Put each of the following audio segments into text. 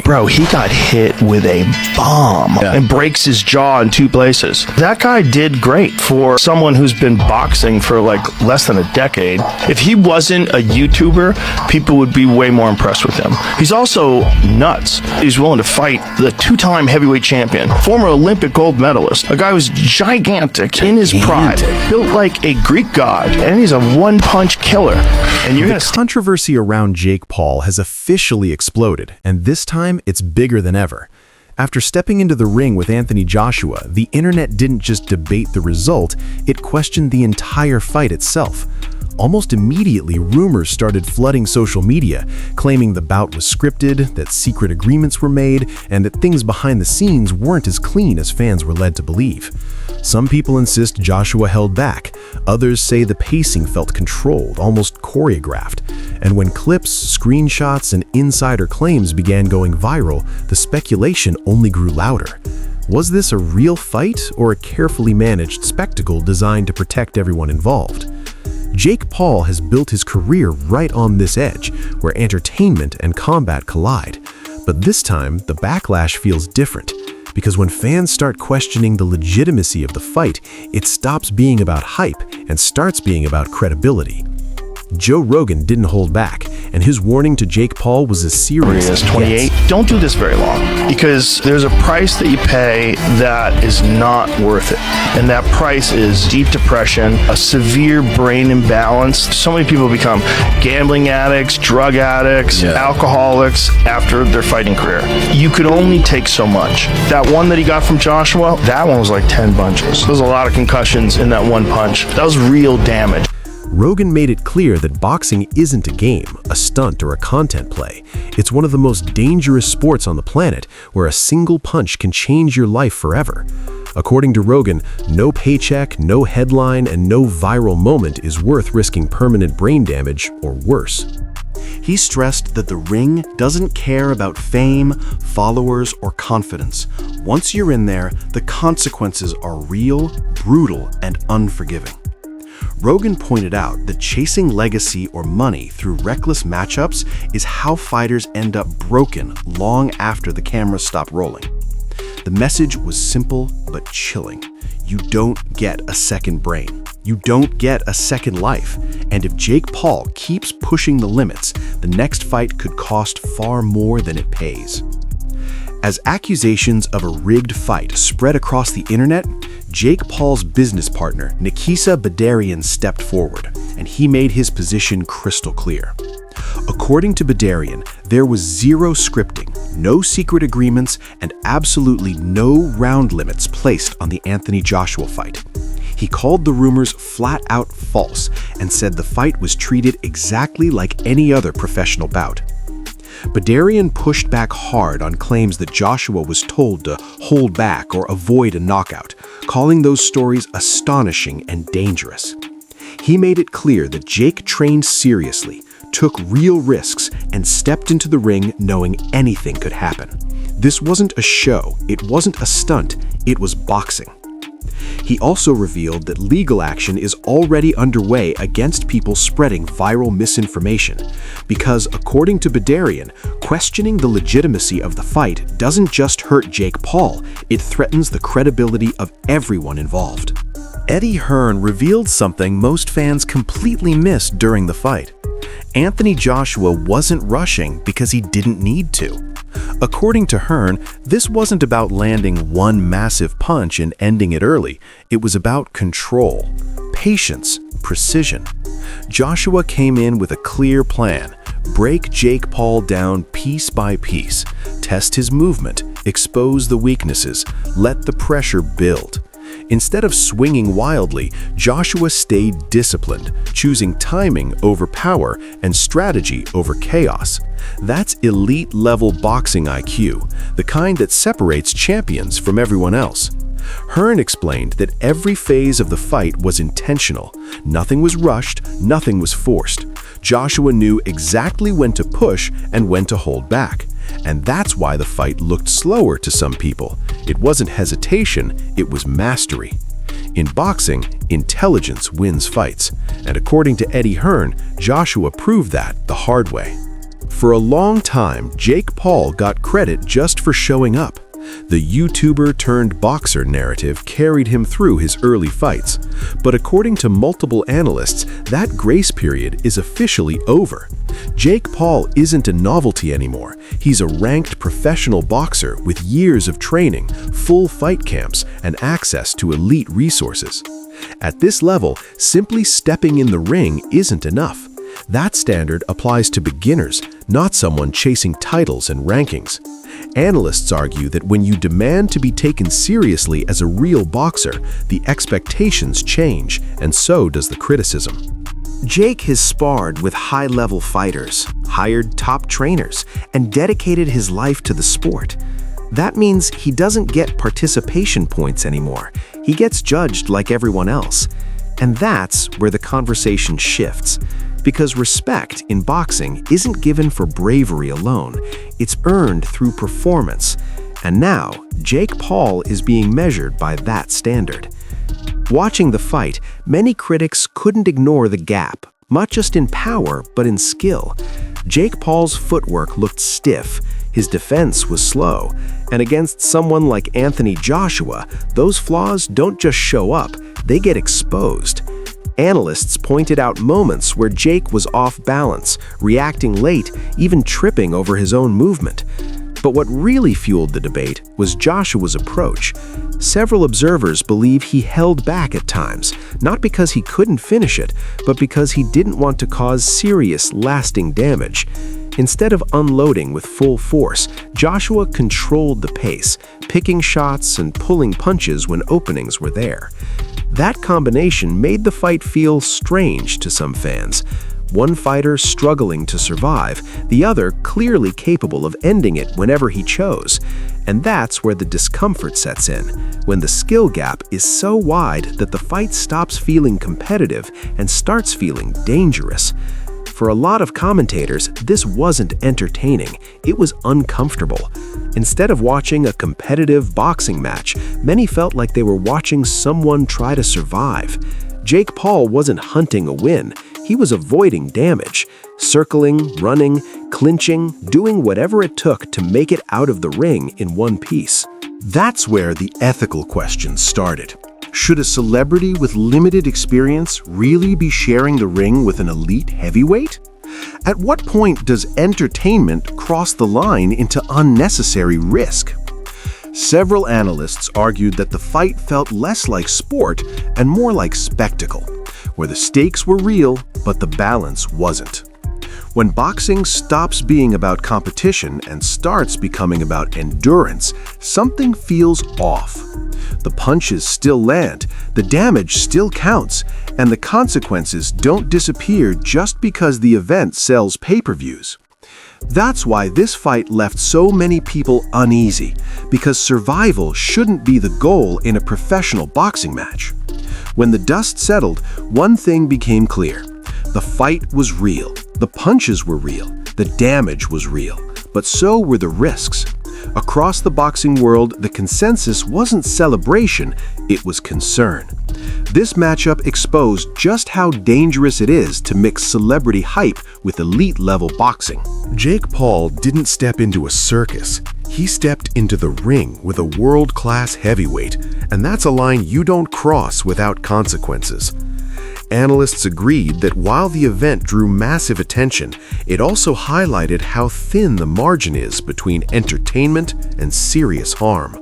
bro, he got hit with a bomb and breaks his jaw in 2 places. That guy did great for someone who's been boxing for like less than a decade. If he wasn't a YouTuber, people would be way more impressed with him. He's also nuts. He's willing to fight the 2-time heavyweight champion, former Olympic gold medalist, a guy who's gigantic in his pride, built like a Greek god, and he's a one-punch killer. And you're The controversy around Jake Paul has officially exploded, and this time it's bigger than ever. After stepping into the ring with Anthony Joshua, the internet didn't just debate the result, it questioned the entire fight itself. Almost immediately, rumors started flooding social media, claiming the bout was scripted, that secret agreements were made, and that things behind the scenes weren't as clean as fans were led to believe. Some people insist Joshua held back. Others say the pacing felt controlled, almost choreographed. And when clips, screenshots, and insider claims began going viral, the speculation only grew louder. Was this a real fight or a carefully managed spectacle designed to protect everyone involved? Jake Paul has built his career right on this edge, where entertainment and combat collide. But this time, the backlash feels different, because when fans start questioning the legitimacy of the fight, it stops being about hype and starts being about credibility. Joe Rogan didn't hold back, and his warning to Jake Paul was as serious as 28. Don't do this very long, because there's a price that you pay that is not worth it. And that price is deep depression, a severe brain imbalance. So many people become gambling addicts, drug addicts, alcoholics after their fighting career. You could only take so much. That one that he got from Joshua, that one was like 10 punches. There's a lot of concussions in that one punch. That was real damage. Rogan made it clear that boxing isn't a game, a stunt, or a content play. It's one of the most dangerous sports on the planet, where a single punch can change your life forever. According to Rogan, no paycheck, no headline, and no viral moment is worth risking permanent brain damage or worse. He stressed that the ring doesn't care about fame, followers, or confidence. Once you're in there, the consequences are real, brutal, and unforgiving. Rogan pointed out that chasing legacy or money through reckless matchups is how fighters end up broken long after the cameras stop rolling. The message was simple but chilling. You don't get a second brain. You don't get a second life. And if Jake Paul keeps pushing the limits, the next fight could cost far more than it pays. As accusations of a rigged fight spread across the internet, Jake Paul's business partner, Nikisa Bidarian, stepped forward, and he made his position crystal clear. According to Bidarian, there was zero scripting, no secret agreements, and absolutely no round limits placed on the Anthony Joshua fight. He called the rumors flat out false and said the fight was treated exactly like any other professional bout. Bidarian pushed back hard on claims that Joshua was told to hold back or avoid a knockout, calling those stories astonishing and dangerous. He made it clear that Jake trained seriously, took real risks, and stepped into the ring knowing anything could happen. This wasn't a show, it wasn't a stunt, it was boxing. He also revealed that legal action is already underway against people spreading viral misinformation, because according to Bidarian, questioning the legitimacy of the fight doesn't just hurt Jake Paul, it threatens the credibility of everyone involved. Hearn revealed something most fans completely missed during the fight. Anthony Joshua wasn't rushing because he didn't need to. According to Hearn, this wasn't about landing one massive punch and ending it early. It was about control, patience, precision. Joshua came in with a clear plan: break Jake Paul down piece by piece, test his movement, expose the weaknesses, let the pressure build. Instead of swinging wildly, Joshua stayed disciplined, choosing timing over power and strategy over chaos. That's elite-level boxing IQ, the kind that separates champions from everyone else. Hearn explained that every phase of the fight was intentional. Nothing was rushed, nothing was forced. Joshua knew exactly when to push and when to hold back. And that's why the fight looked slower to some people. It wasn't hesitation, it was mastery. In boxing, intelligence wins fights. And according to Hearn, Joshua proved that the hard way. For a long time, Jake Paul got credit just for showing up. The YouTuber-turned-boxer narrative carried him through his early fights. But according to multiple analysts, that grace period is officially over. Jake Paul isn't a novelty anymore. He's a ranked professional boxer with years of training, full fight camps, and access to elite resources. At this level, simply stepping in the ring isn't enough. That standard applies to beginners, not someone chasing titles and rankings. Analysts argue that when you demand to be taken seriously as a real boxer, the expectations change, and so does the criticism. Jake has sparred with high-level fighters, hired top trainers, and dedicated his life to the sport. That means he doesn't get participation points anymore. He gets judged like everyone else. And that's where the conversation shifts. Because respect in boxing isn't given for bravery alone, it's earned through performance. And now, Jake Paul is being measured by that standard. Watching the fight, many critics couldn't ignore the gap, not just in power, but in skill. Jake Paul's footwork looked stiff, his defense was slow, and against someone like Anthony Joshua, those flaws don't just show up, they get exposed. Analysts pointed out moments where Jake was off balance, reacting late, even tripping over his own movement. But what really fueled the debate was Joshua's approach. Several observers believe he held back at times, not because he couldn't finish it, but because he didn't want to cause serious, lasting damage. Instead of unloading with full force, Joshua controlled the pace, picking shots and pulling punches when openings were there. That combination made the fight feel strange to some fans. One fighter struggling to survive, the other clearly capable of ending it whenever he chose. And that's where the discomfort sets in, when the skill gap is so wide that the fight stops feeling competitive and starts feeling dangerous. For a lot of commentators, this wasn't entertaining, it was uncomfortable. Instead of watching a competitive boxing match, many felt like they were watching someone try to survive. Jake Paul wasn't hunting a win, he was avoiding damage, circling, running, clinching, doing whatever it took to make it out of the ring in one piece. That's where the ethical questions started. Should a celebrity with limited experience really be sharing the ring with an elite heavyweight? At what point does entertainment cross the line into unnecessary risk? Several analysts argued that the fight felt less like sport and more like spectacle, where the stakes were real, but the balance wasn't. When boxing stops being about competition and starts becoming about endurance, something feels off. The punches still land, the damage still counts, and the consequences don't disappear just because the event sells pay-per-views. That's why this fight left so many people uneasy, because survival shouldn't be the goal in a professional boxing match. When the dust settled, one thing became clear. The fight was real, the punches were real, the damage was real, but so were the risks. Across the boxing world, the consensus wasn't celebration, it was concern. This matchup exposed just how dangerous it is to mix celebrity hype with elite-level boxing. Jake Paul didn't step into a circus. He stepped into the ring with a world-class heavyweight, and that's a line you don't cross without consequences. Analysts agreed that while the event drew massive attention, it also highlighted how thin the margin is between entertainment and serious harm.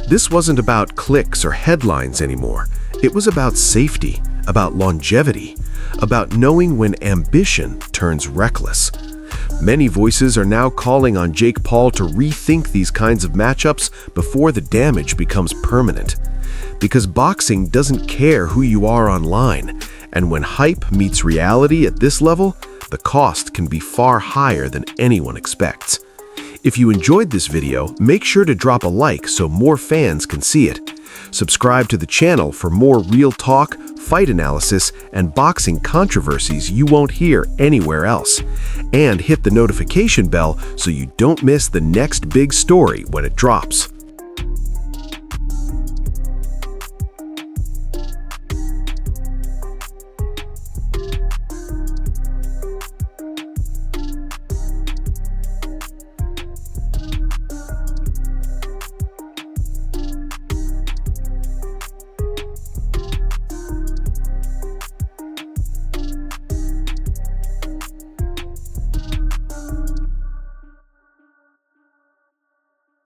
This wasn't about clicks or headlines anymore. It was about safety, about longevity, about knowing when ambition turns reckless. Many voices are now calling on Jake Paul to rethink these kinds of matchups before the damage becomes permanent. Because boxing doesn't care who you are online, and when hype meets reality at this level, the cost can be far higher than anyone expects. If you enjoyed this video, make sure to drop a like so more fans can see it. Subscribe to the channel for more real talk, fight analysis, and boxing controversies you won't hear anywhere else. And hit the notification bell so you don't miss the next big story when it drops.